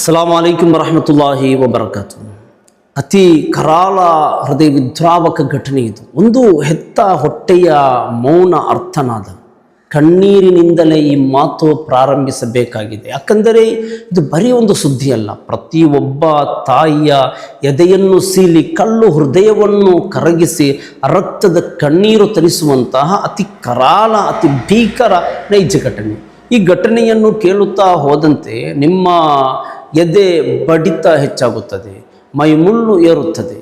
ಅಸ್ಸಲಾಮು ಅಲೈಕುಂ ವರಹಮತುಲ್ಲಾಹಿ ವಬರಕಾತು. ಅತಿ ಕರಾಳ ಹೃದಯ ವಿದ್ರಾವಕ ಘಟನೆ ಇದು. ಒಂದು ಹೆತ್ತ ಹೊಟ್ಟೆಯ ಮೌನ ಅರ್ಥನಾದ ಕಣ್ಣೀರಿನಿಂದಲೇ ಈ ಮಾತು ಪ್ರಾರಂಭಿಸಬೇಕಾಗಿದೆ. ಯಾಕಂದರೆ ಇದು ಬರೀ ಒಂದು ಸುದ್ದಿ ಅಲ್ಲ, ಪ್ರತಿಯೊಬ್ಬ ತಾಯಿಯ ಎದೆಯನ್ನು ಸೀಲಿ ಕಲ್ಲು ಹೃದಯವನ್ನು ಕರಗಿಸಿ ರಕ್ತದ ಕಣ್ಣೀರು ತರಿಸುವಂತಹ ಅತಿ ಕರಾಳ ಅತಿ ಭೀಕರ ನೈಜ ಘಟನೆ. ಈ ಘಟನೆಯನ್ನು ಕೇಳುತ್ತಾ ಹೋದಂತೆ ನಿಮ್ಮ ಎದೆ ಬಡಿತ ಹೆಚ್ಚಾಗುತ್ತದೆ, ಮೈಮುಳ್ಳು ಏರುತ್ತದೆ,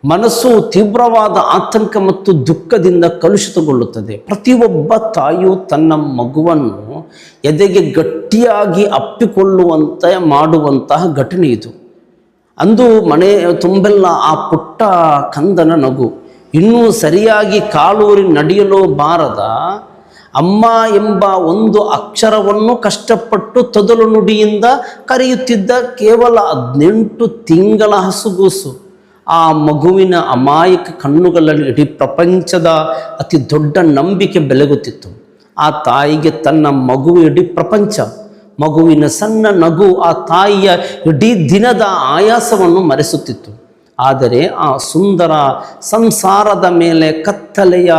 ಮನಸ್ಸು ತೀವ್ರವಾದ ಆತಂಕ ಮತ್ತು ದುಃಖದಿಂದ ಕಲುಷಿತಗೊಳ್ಳುತ್ತದೆ. ಪ್ರತಿಯೊಬ್ಬ ತಾಯಿಯು ತನ್ನ ಮಗುವನ್ನು ಎದೆಗೆ ಗಟ್ಟಿಯಾಗಿ ಅಪ್ಪಿಕೊಳ್ಳುವಂತೆ ಮಾಡುವಂತಹ ಘಟನೆ ಇದು. ಅಂದು ಮನೆ ತುಂಬೆಲ್ಲ ಆ ಪುಟ್ಟ ಕಂದನ ನಗು. ಇನ್ನೂ ಸರಿಯಾಗಿ ಕಾಲೂರಿ ನಡೆಯಲು ಬಾರದ ಅಮ್ಮ ಎಂಬ ಒಂದು ಅಕ್ಷರವನ್ನು ಕಷ್ಟಪಟ್ಟು ತೊದಲು ನುಡಿಯಿಂದ ಕರೆಯುತ್ತಿದ್ದ ಕೇವಲ 18 ತಿಂಗಳ ಹಸುಗೂಸು. ಆ ಮಗುವಿನ ಅಮಾಯಕ ಕಣ್ಣುಗಳಲ್ಲಿ ಇಡೀ ಪ್ರಪಂಚದ ಅತಿ ದೊಡ್ಡ ನಂಬಿಕೆ ಬೆಳಗುತ್ತಿತ್ತು. ಆ ತಾಯಿಗೆ ತನ್ನ ಮಗು ಇಡೀ ಪ್ರಪಂಚ. ಮಗುವಿನ ಸಣ್ಣ ನಗು ಆ ತಾಯಿಯ ಇಡೀ ದಿನದ ಆಯಾಸವನ್ನು ಮರೆಸುತ್ತಿತ್ತು. ಆದರೆ ಆ ಸುಂದರ ಸಂಸಾರದ ಮೇಲೆ ಕತ್ತಲೆಯ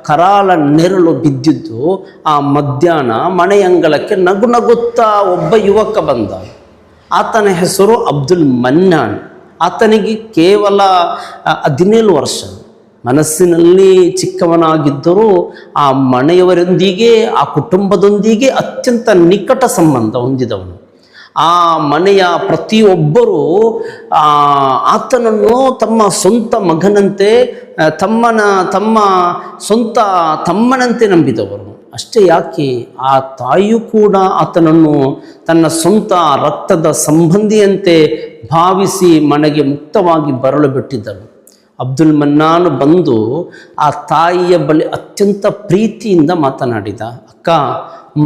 ಕರಾಳ ನೆರಳು ಬಿದ್ದಿದ್ದು ಆ ಮಧ್ಯಾಹ್ನ ಮನೆಯಂಗಳಕ್ಕೆ ನಗು ನಗುತ್ತಾ ಒಬ್ಬ ಯುವಕ ಬಂದ. ಆತನ ಹೆಸರು ಅಬ್ದುಲ್ ಮನ್ನಾನ್. ಆತನಿಗೆ ಕೇವಲ 17 ವರ್ಷ. ಮನಸ್ಸಿನಲ್ಲಿ ಚಿಕ್ಕವನಾಗಿದ್ದರೂ ಆ ಮನೆಯವರೊಂದಿಗೆ ಆ ಕುಟುಂಬದೊಂದಿಗೆ ಅತ್ಯಂತ ನಿಕಟ ಸಂಬಂಧ ಹೊಂದಿದವನು. ಆ ಮನೆಯ ಪ್ರತಿಯೊಬ್ಬರೂ ಆತನನ್ನು ತಮ್ಮ ಸ್ವಂತ ಮಗನಂತೆ ತಮ್ಮ ಸ್ವಂತ ತಮ್ಮನಂತೆ ನಂಬಿದವರು. ಅಷ್ಟೇ ಯಾಕೆ, ಆ ತಾಯಿಯೂ ಕೂಡ ಆತನನ್ನು ತನ್ನ ಸ್ವಂತ ರಕ್ತದ ಸಂಬಂಧಿಯಂತೆ ಭಾವಿಸಿ ಮನೆಗೆ ಮುಕ್ತವಾಗಿ ಬರಲು ಬಿಟ್ಟಿದ್ದಳು. ಅಬ್ದುಲ್ ಮನ್ನಾನ್ ಬಂದು ಆ ತಾಯಿಯ ಬಳಿ ಅತ್ಯಂತ ಪ್ರೀತಿಯಿಂದ ಮಾತನಾಡಿದ. ಅಕ್ಕ,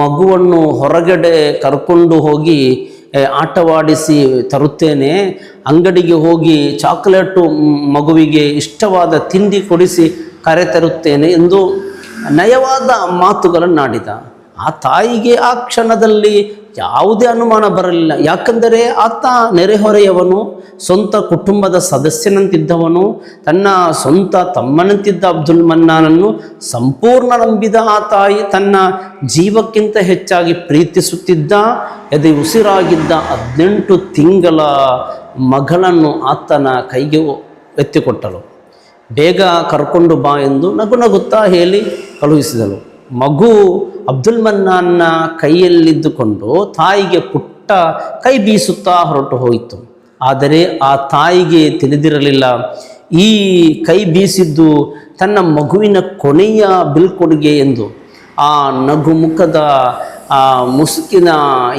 ಮಗುವನ್ನು ಹೊರಗಡೆ ಕರ್ಕೊಂಡು ಹೋಗಿ ಆಟವಾಡಿಸಿ ತರುತ್ತೇನೆ, ಅಂಗಡಿಗೆ ಹೋಗಿ ಚಾಕ್ಲೇಟು ಮಗುವಿಗೆ ಇಷ್ಟವಾದ ತಿಂಡಿ ಕೊಡಿಸಿ ಕರೆತರುತ್ತೇನೆ ಎಂದು ನಯವಾದ ಮಾತುಗಳನ್ನಾಡಿದ. ಆ ತಾಯಿಗೆ ಆ ಕ್ಷಣದಲ್ಲಿ ಯಾವುದೇ ಅನುಮಾನ ಬರಲಿಲ್ಲ. ಯಾಕಂದರೆ ಆತ ನೆರೆಹೊರೆಯವನು, ಸ್ವಂತ ಕುಟುಂಬದ ಸದಸ್ಯನಂತಿದ್ದವನು, ತನ್ನ ಸ್ವಂತ ತಮ್ಮನಂತಿದ್ದ ಅಬ್ದುಲ್ ಮನ್ನಾನನ್ನು ಸಂಪೂರ್ಣ ನಂಬಿದ ಆ ತಾಯಿ ತನ್ನ ಜೀವಕ್ಕಿಂತ ಹೆಚ್ಚಾಗಿ ಪ್ರೀತಿಸುತ್ತಿದ್ದ ಎದೆ ಉಸಿರಾಗಿದ್ದ 18 ತಿಂಗಳ ಮಗಳನ್ನು ಆತನ ಕೈಗೆ ಎತ್ತಿಕೊಟ್ಟಳು. ಬೇಗ ಕರ್ಕೊಂಡು ಬಾ ಎಂದು ನಗು ನಗುತ್ತಾ ಹೇಳಿ ಕಳುಹಿಸಿದಳು. ಮಗು ಅಬ್ದುಲ್ ಮನ್ನಾನ್ನ ಕೈಯಲ್ಲಿದ್ದುಕೊಂಡು ತಾಯಿಗೆ ಪುಟ್ಟ ಕೈ ಬೀಸುತ್ತಾ ಹೊರಟು ಹೋಯಿತು. ಆದರೆ ಆ ತಾಯಿಗೆ ತಿಳಿದಿರಲಿಲ್ಲ, ಈ ಕೈ ಬೀಸಿದ್ದು ತನ್ನ ಮಗುವಿನ ಕೊನೆಯ ಬೀಳ್ಕೊಡುಗೆ ಎಂದು. ಆ ನಗುಮುಖದ ಆ ಮುಸುಕಿನ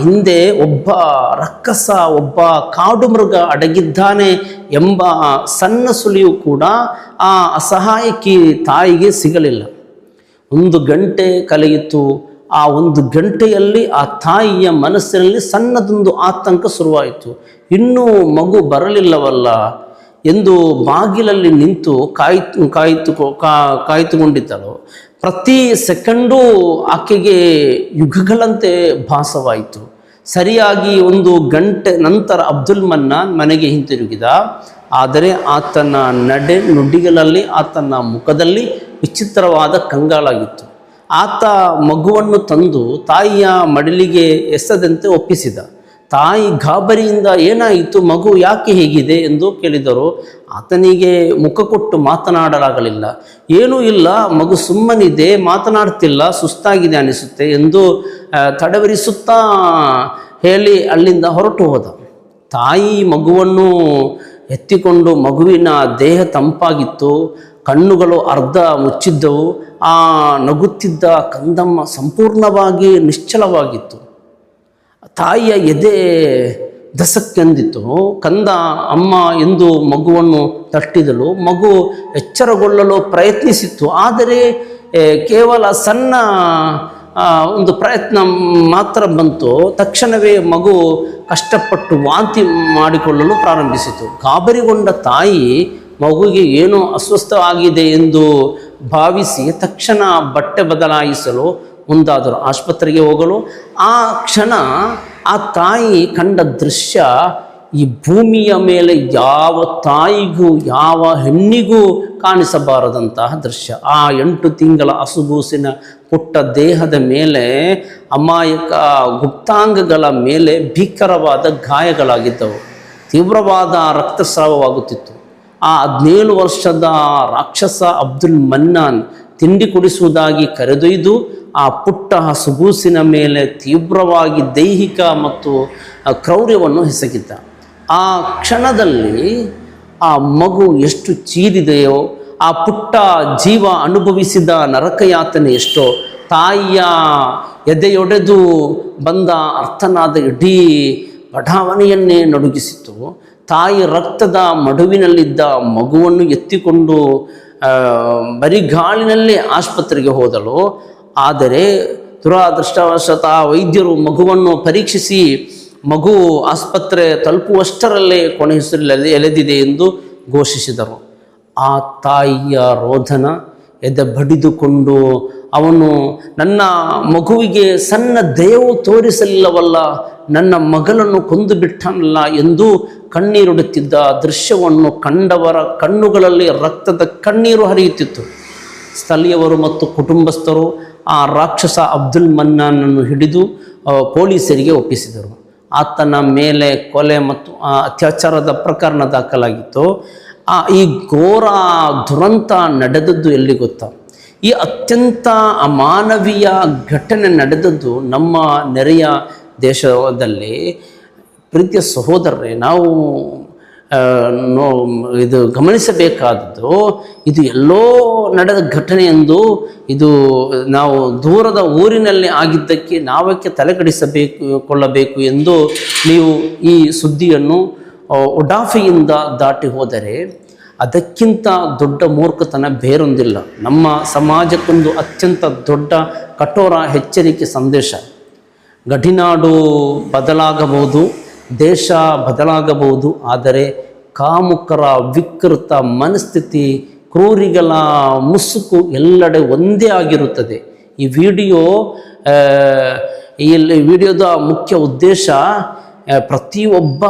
ಹಿಂದೆ ಒಬ್ಬ ರಕ್ಕಸ, ಒಬ್ಬ ಕಾಡು ಮೃಗ ಅಡಗಿದ್ದಾನೆ ಎಂಬ ಸಣ್ಣ ಸುಳಿಯು ಕೂಡ ಆ ಅಸಹಾಯಕಿ ತಾಯಿಗೆ ಸಿಗಲಿಲ್ಲ. 1 ಗಂಟೆ ಕಳೆಯಿತು. ಆ 1 ಗಂಟೆಯಲ್ಲಿ ಆ ತಾಯಿಯ ಮನಸ್ಸಿನಲ್ಲಿ ಸಣ್ಣದೊಂದು ಆತಂಕ ಶುರುವಾಯಿತು. ಇನ್ನೂ ಮಗು ಬರಲಿಲ್ಲವಲ್ಲ ಎಂದು ಬಾಗಿಲಲ್ಲಿ ನಿಂತು ಕಾಯ್ದುಕೊಂಡಿದ್ದಳು. ಪ್ರತಿ ಸೆಕೆಂಡೂ ಆಕೆಗೆ ಯುಗಗಳಂತೆ ಭಾಸವಾಯಿತು. ಸರಿಯಾಗಿ 1 ಗಂಟೆ ನಂತರ ಅಬ್ದುಲ್ ಮನ್ನಾನ್ ಮನೆಗೆ ಹಿಂತಿರುಗಿದ. ಆದರೆ ಆತನ ನಡೆ ನುಡಿಗಳಲ್ಲಿ, ಆತನ ಮುಖದಲ್ಲಿ ವಿಚಿತ್ರವಾದ ಕಂಗಾಲಾಗಿತ್ತು. ಆತ ಮಗುವನ್ನು ತಂದು ತಾಯಿಯ ಮಡಿಲಿಗೆ ಎಸೆದಂತೆ ಒಪ್ಪಿಸಿದ. ತಾಯಿ ಗಾಬರಿಯಿಂದ ಏನಾಯಿತು, ಮಗು ಯಾಕೆ ಹೇಗಿದೆ ಎಂದು ಕೇಳಿದರು. ಆತನಿಗೆ ಮುಖ ಕೊಟ್ಟು ಮಾತನಾಡಲಾಗಲಿಲ್ಲ. ಏನೂ ಇಲ್ಲ, ಮಗು ಸುಮ್ಮನಿದೆ, ಮಾತನಾಡ್ತಿಲ್ಲ, ಸುಸ್ತಾಗಿದೆ ಅನಿಸುತ್ತೆ ಎಂದು ತಡವರಿಸುತ್ತಾ ಹೇಳಿ ಅಲ್ಲಿಂದ ಹೊರಟು ಹೋದ. ತಾಯಿ ಮಗುವನ್ನು ಎತ್ತಿಕೊಂಡು, ಮಗುವಿನ ದೇಹ ತಂಪಾಗಿತ್ತು, ಕಣ್ಣುಗಳು ಅರ್ಧ ಮುಚ್ಚಿದ್ದವು. ಆ ನಗುತ್ತಿದ್ದ ಕಂದಮ್ಮ ಸಂಪೂರ್ಣವಾಗಿ ನಿಶ್ಚಲವಾಗಿತ್ತು. ತಾಯಿಯ ಎದೆ ದಸಕ್ಕೆಂದಿತು. ಕಂದ, ಅಮ್ಮ ಎಂದು ಮಗುವನ್ನು ತಟ್ಟಿದಳು. ಮಗು ಎಚ್ಚರಗೊಳ್ಳಲು ಪ್ರಯತ್ನಿಸಿತ್ತು. ಆದರೆ ಕೇವಲ ಸಣ್ಣ ಒಂದು ಪ್ರಯತ್ನ ಮಾತ್ರ ಬಂತು. ತಕ್ಷಣವೇ ಮಗು ಕಷ್ಟಪಟ್ಟು ವಾಂತಿ ಮಾಡಿಕೊಳ್ಳಲು ಪ್ರಾರಂಭಿಸಿತು. ಗಾಬರಿಗೊಂಡ ತಾಯಿ ಮಗುವಿಗೆ ಏನೋ ಅಸ್ವಸ್ಥ ಆಗಿದೆ ಎಂದು ಭಾವಿಸಿ ತಕ್ಷಣ ಬಟ್ಟೆ ಬದಲಾಯಿಸಲು ಮುಂದಾದರು. ಆಸ್ಪತ್ರೆಗೆ ಹೋಗಲು ಆ ಕ್ಷಣ ಆ ತಾಯಿ ಕಂಡ ದೃಶ್ಯ ಈ ಭೂಮಿಯ ಮೇಲೆ ಯಾವ ತಾಯಿಗೂ ಯಾವ ಹೆಣ್ಣಿಗೂ ಕಾಣಿಸಬಾರದಂತಹ ದೃಶ್ಯ. ಆ 8 ತಿಂಗಳ ಹಸುಗೂಸಿನ ಪುಟ್ಟ ದೇಹದ ಮೇಲೆ, ಅಮಾಯಕ ಗುಪ್ತಾಂಗಗಳ ಮೇಲೆ ಭೀಕರವಾದ ಗಾಯಗಳಾಗಿದ್ದವು. ತೀವ್ರವಾದ ರಕ್ತಸ್ರಾವವಾಗುತ್ತಿತ್ತು. ಆ 17 ವರ್ಷದ ರಾಕ್ಷಸ ಅಬ್ದುಲ್ ಮನ್ನಾನ್ ತಿಂಡಿ ಕೊಡಿಸುವುದಾಗಿ ಕರೆದೊಯ್ದು ಆ ಪುಟ್ಟ ಹಸುಗೂಸಿನ ಮೇಲೆ ತೀವ್ರವಾಗಿ ದೈಹಿಕ ಮತ್ತು ಕ್ರೌರ್ಯವನ್ನು ಎಸಗಿದ್ದ. ಆ ಕ್ಷಣದಲ್ಲಿ ಆ ಮಗು ಎಷ್ಟು ಚೀರಿದೆಯೋ, ಆ ಪುಟ್ಟ ಜೀವ ಅನುಭವಿಸಿದ ನರಕಯಾತನೆ ಎಷ್ಟೋ, ತಾಯಿಯ ಎದೆಯೊಡೆದು ಬಂದ ಅರ್ಥನಾದ ಇಡೀ ಬಡಾವಣೆಯನ್ನೇ ನಡುಗಿಸಿತು. ತಾಯಿ ರಕ್ತದ ಮಡುವಿನಲ್ಲಿದ್ದ ಮಗುವನ್ನು ಎತ್ತಿಕೊಂಡು ಬರಿಗಾಲಿನಲ್ಲೇ ಆಸ್ಪತ್ರೆಗೆ ಹೋದಳು. ಆದರೆ ದುರಾದೃಷ್ಟವಶಾತ್ ಆ ವೈದ್ಯರು ಮಗುವನ್ನು ಪರೀಕ್ಷಿಸಿ ಮಗು ಆಸ್ಪತ್ರೆ ತಲುಪುವಷ್ಟರಲ್ಲೇ ಕೊನೆಯುಸಿರೆಳೆದು ಎಳೆದಿದೆ ಎಂದು ಘೋಷಿಸಿದರು. ಆ ತಾಯಿಯ ರೋದನ ಎದೆ ಬಡಿದುಕೊಂಡು ಅವನು ನನ್ನ ಮಗುವಿಗೆ ಸಣ್ಣ ದಯವು ತೋರಿಸಲಿಲ್ಲವಲ್ಲ, ನನ್ನ ಮಗಳನ್ನು ಕೊಂದು ಬಿಟ್ಟನಲ್ಲ ಎಂದು ಕಣ್ಣೀರುಡುತ್ತಿದ್ದ ದೃಶ್ಯವನ್ನು ಕಂಡವರ ಕಣ್ಣುಗಳಲ್ಲಿ ರಕ್ತದ ಕಣ್ಣೀರು ಹರಿಯುತ್ತಿತ್ತು. ಸ್ಥಳೀಯರು ಮತ್ತು ಕುಟುಂಬಸ್ಥರು ಆ ರಾಕ್ಷಸ ಅಬ್ದುಲ್ ಮನ್ನಾನನ್ನು ಹಿಡಿದು ಪೊಲೀಸರಿಗೆ ಒಪ್ಪಿಸಿದರು. ಆತನ ಮೇಲೆ ಕೊಲೆ ಮತ್ತು ಅತ್ಯಾಚಾರದ ಪ್ರಕರಣ ದಾಖಲಾಗಿತ್ತು. ಈ ಘೋರ ದುರಂತ ನಡೆದದ್ದು ಎಲ್ಲಿ ಗೊತ್ತಾ? ಈ ಅತ್ಯಂತ ಅಮಾನವೀಯ ಘಟನೆ ನಡೆದದ್ದು ನಮ್ಮ ನೆರೆಯ ದೇಶದಲ್ಲಿ. ಪ್ರೀತಿಯ ಸಹೋದರರೇ, ನಾವು ಇದು ಗಮನಿಸಬೇಕಾದದ್ದು, ಇದು ಎಲ್ಲೋ ನಡೆದ ಘಟನೆ ಎಂದು, ಇದು ನಾವು ದೂರದ ಊರಿನಲ್ಲಿ ಆಗಿದ್ದಕ್ಕೆ ನಾವಕ್ಕೆ ಕೊಳ್ಳಬೇಕು ಎಂದು ನೀವು ಈ ಸುದ್ದಿಯನ್ನು ಉಡಾಫೆಯಿಂದ ದಾಟಿ ಹೋದರೆ ಅದಕ್ಕಿಂತ ದೊಡ್ಡ ಮೂರ್ಖತನ ಬೇರೊಂದಿಲ್ಲ. ನಮ್ಮ ಸಮಾಜಕ್ಕೊಂದು ಅತ್ಯಂತ ದೊಡ್ಡ ಕಠೋರ ಎಚ್ಚರಿಕೆ ಸಂದೇಶ. ಗಡಿನಾಡು ಬದಲಾಗಬಹುದು, ದೇಶ ಬದಲಾಗಬಹುದು, ಆದರೆ ಕಾಮುಕರ ವಿಕೃತ ಮನಸ್ಥಿತಿ, ಕ್ರೂರಿಗಳ ಮುಸುಕು ಎಲ್ಲೆಡೆ ಒಂದೇ ಆಗಿರುತ್ತದೆ. ಈ ವಿಡಿಯೋದ ಮುಖ್ಯ ಉದ್ದೇಶ ಪ್ರತಿಯೊಬ್ಬ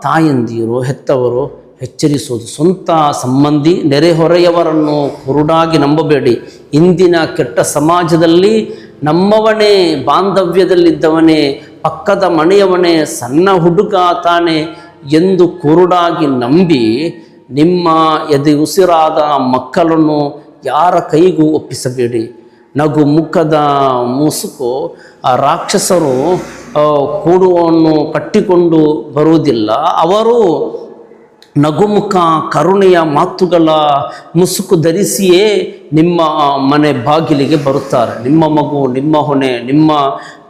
ತಾಯಂದಿರು, ಹೆತ್ತವರು ಎಚ್ಚರಿಸುವುದು. ಸ್ವಂತ ಸಂಬಂಧಿ, ನೆರೆಹೊರೆಯವರನ್ನು ಕುರುಡಾಗಿ ನಂಬಬೇಡಿ. ಇಂದಿನ ಕೆಟ್ಟ ಸಮಾಜದಲ್ಲಿ ನಮ್ಮವನೇ, ಬಾಂಧವ್ಯದಲ್ಲಿದ್ದವನೇ, ಪಕ್ಕದ ಮನೆಯವನೇ, ಸಣ್ಣ ಹುಡುಗ ತಾನೆ ಎಂದು ಕುರುಡಾಗಿ ನಂಬಿ ನಿಮ್ಮ ಎದೆ ಉಸಿರಾದ ಮಕ್ಕಳನ್ನು ಯಾರ ಕೈಗೂ ಒಪ್ಪಿಸಬೇಡಿ. ನಗು ಮುಖದ ಮುಸುಕು ಆ ರಾಕ್ಷಸರು ಕೂಡುವನ್ನು ಕಟ್ಟಿಕೊಂಡು ಬರುವುದಿಲ್ಲ. ಅವರು ನಗುಮುಖ ಕರುಣೆಯ ಮಾತುಗಳ ಮುಸುಕು ಧರಿಸಿಯೇ ನಿಮ್ಮ ಮನೆ ಬಾಗಿಲಿಗೆ ಬರುತ್ತಾರೆ. ನಿಮ್ಮ ಮಗು, ನಿಮ್ಮ ಹೊಣೆ, ನಿಮ್ಮ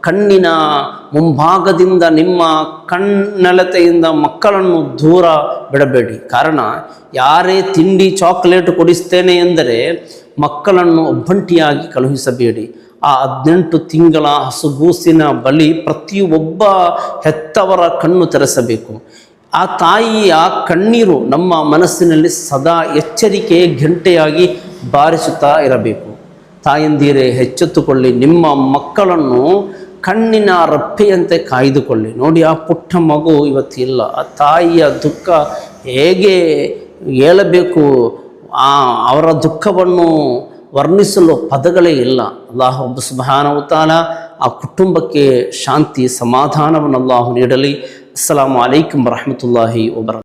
ಕಣ್ಣಿನ ಮುಂಭಾಗದಿಂದ, ನಿಮ್ಮ ಕಣ್ಣೆಲತೆಯಿಂದ ಮಕ್ಕಳನ್ನು ದೂರ ಬಿಡಬೇಡಿ. ಕಾರಣ, ಯಾರೇ ತಿಂಡಿ ಚಾಕ್ಲೇಟ್ ಕೊಡಿಸ್ತೇನೆ ಎಂದರೆ ಮಕ್ಕಳನ್ನು ಒಬ್ಬಂಟಿಯಾಗಿ ಕಳುಹಿಸಬೇಡಿ. ಆ 18 ತಿಂಗಳ ಹಸುಗೂಸಿನ ಬಳಿ ಪ್ರತಿಯೊಬ್ಬ ಹೆತ್ತವರ ಕಣ್ಣು ತೆರೆಸಬೇಕು. ಆ ತಾಯಿಯ ಕಣ್ಣೀರು ನಮ್ಮ ಮನಸ್ಸಿನಲ್ಲಿ ಸದಾ ಎಚ್ಚರಿಕೆಯ ಗಂಟೆಯಾಗಿ ಬಾರಿಸುತ್ತಾ ಇರಬೇಕು. ತಾಯಂದಿರೇ, ಎಚ್ಚೆತ್ತುಕೊಳ್ಳಿ. ನಿಮ್ಮ ಮಕ್ಕಳನ್ನು ಕಣ್ಣಿನ ರಪ್ಪೆಯಂತೆ ಕಾಯ್ದುಕೊಳ್ಳಿ. ನೋಡಿ, ಆ ಪುಟ್ಟ ಮಗು ಇವತ್ತಿಲ್ಲ. ಆ ತಾಯಿಯ ದುಃಖ ಹೇಗೆ ಹೇಳಬೇಕು? ಅವರ ದುಃಖವನ್ನು ವರ್ಣಿಸಲು ಪದಗಳೇ ಇಲ್ಲ. ಅಲ್ಲಾಹು ಸುಬ್ಹಾನಹು ವ ತಆಲಾ ಆ ಕುಟುಂಬಕ್ಕೆ ಶಾಂತಿ, ಸಮಾಧಾನವನ್ನು ಅಲ್ಲಾಹು ನೀಡಲಿ. ಅಸ್ಸಲಾಮು ಅಲೈಕುಂ ವರಹಮತುಲ್ಲಾಹಿ ವಬರಕಾತುಹು.